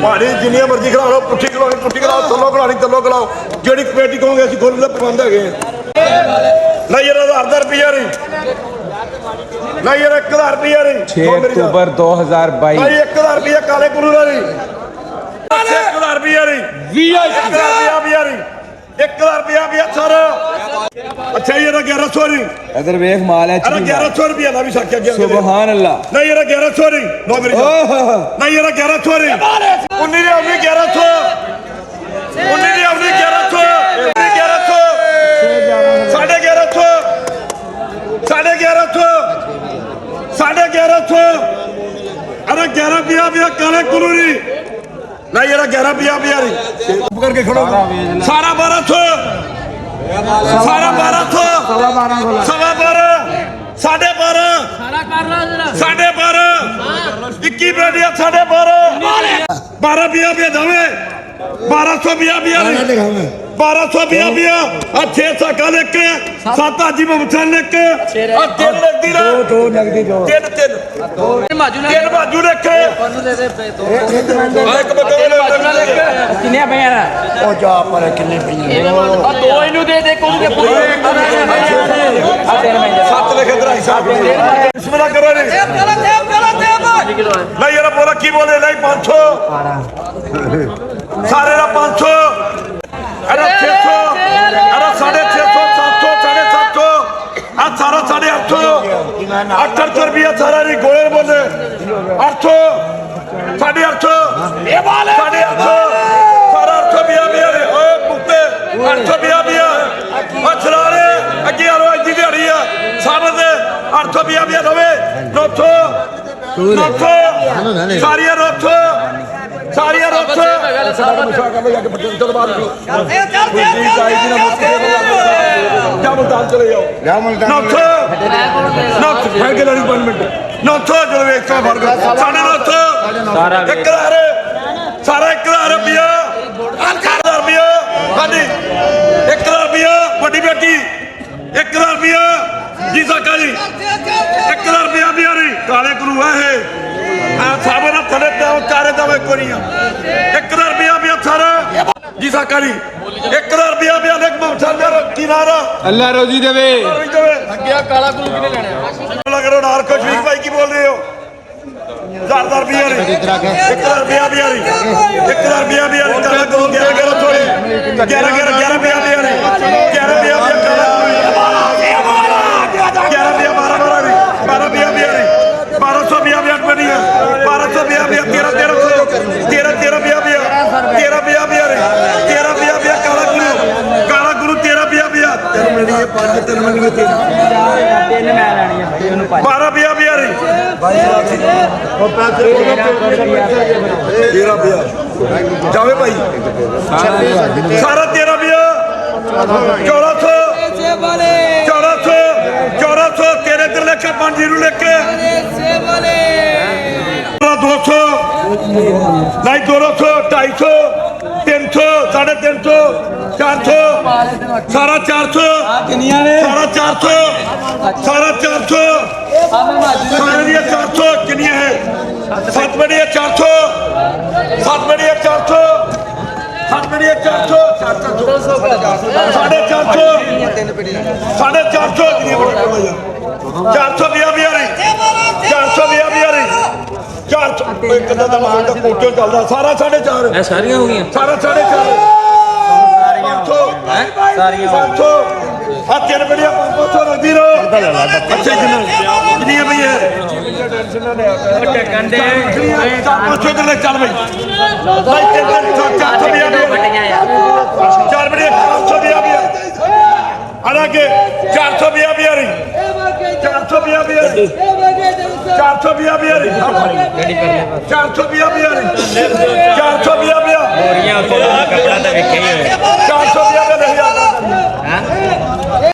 भाड़ी जिन्नी मर्जी खिला लो, पुट्ठी खिलानी पुट्ठी खिलाओ, तलो खिलानी तलो खिलाओ, जी कमेटी कहोगे असं खोल प्रबंध है नहीं यार 1000 रुपया नहीं नहीं यार 1000 रुपया नहीं 6 अक्टूबर 2022 भाई 1000 रुपया काले गुरु का नहीं 1000 रुपया नहीं 1000 रुपया भी सर अच्छा ये 1100 नहीं इधर वेख माल है 1100 रुपया ना भी साक्या सुभान अल्लाह नहीं ये 1100 नहीं नो मेरी नहीं ये 1100 नहीं 19 ने अपनी 1100 19 ने अपनी 1100 1100 1150 1150 अरे 1150 काले कुलूरी नहीं ये 1150 नहीं करके खड़ो सारा 1200 सारा 1200 सवा 12 साढ़े 12 साढ़े 12 21 बेटिया साढ़े 12 12 बिया जावे 1200 बिया 1200 बिया 6 साका लेके 7 आजी मुठा लेके 3 लगती ना 2 नगदी 2 3 बाजू लेके एक किन्ने पे यार ओ जा पर किन्ने पे दो इनु दे कोन के पूरे 7 लिखे दराई साहब बिस्मिल्लाह करो रे नहीं यार बोला की बोले नहीं 500 सारे ना 500 अरे 600 अरे 650 700 750 आज सारा 850 800 रुपया सारा नहीं गोले बोले 800 850 850 सारा 800 बिया ओए पुत्ते 800 बिया अच्छा रे अगे यारो आज दी दिहाड़ी है सारे दे 800 बिया दवे 900 सारिया 900 सारिया 900 चलो बात करो क्या मुल्तान चले जाओ 900 है के लड़ी 1 मिनट 900 चलो 100 फर्क 950 सारा 1000 सारा 1000 रुपया 1000 रुपया हाँ जी 1000 रुपया बड़ी बेटी 1000 रुपया जी साका जी 1000 रुपया भी आ रही काले गुरु है साबे ना थले चारे दवे कोनी 1000 रुपया भी सारा जी साका जी 1000 रुपया भी अलग मौसम किनारा अल्लाह रोजी देवे अगे काला गुरु किने लेने लग रहा नार को शरीफ भाई की बोल रहे हो 1000 रुपया नहीं 1000 रुपया भी आ रही 1000 रुपया भी आ रही काला गुरु 11 थोड़े 11 रुपया भी आ रही 11 रुपया भी काला गुरु 11 रुपया 12 रुपया भी आ रही 1200 बिया 8 बनी है 1200 बिया 13 बिया 13 बिया भी आ रही 13 बिया काला गुरु 13 बिया 3 मिली है 5 3 मिली है 3 मैं लेनी है भाई ओनु 12 बिया भी आ रही 13 बिया जावे भाई सारा 13 बिया 1400 तेरे इधर लेके 5 जीरो लेके 200 नहीं 200 250 300 350 400 सारा 400 सारा 400 सारा 400 सारे लिए 400 कितनी है 7 बड़ी है 400 7 बड़ी है 400 7 बड़ी है 400 450 400 बिया भी आ रही 400 बिया भी आ रही 400 एक कदा दा माल दा कोटो चलदा सारा 4.5 ए सारियां हो गई सारा 4.5 सारियां 500 आ तेरे बढ़िया 500 रखदी रहो अच्छे जिन्ना कितनी है भैया टेंशन ना ले टकंडे 500 चल भाई भाई 400 बिया 4 बढ़िया 500 बिया भी हालांकि 400 बिया भी आ रही 400 बिया भी आ रही 400 बिया भी आ रही 400 बिया भी आ रही 400 बिया कपड़ा तो विके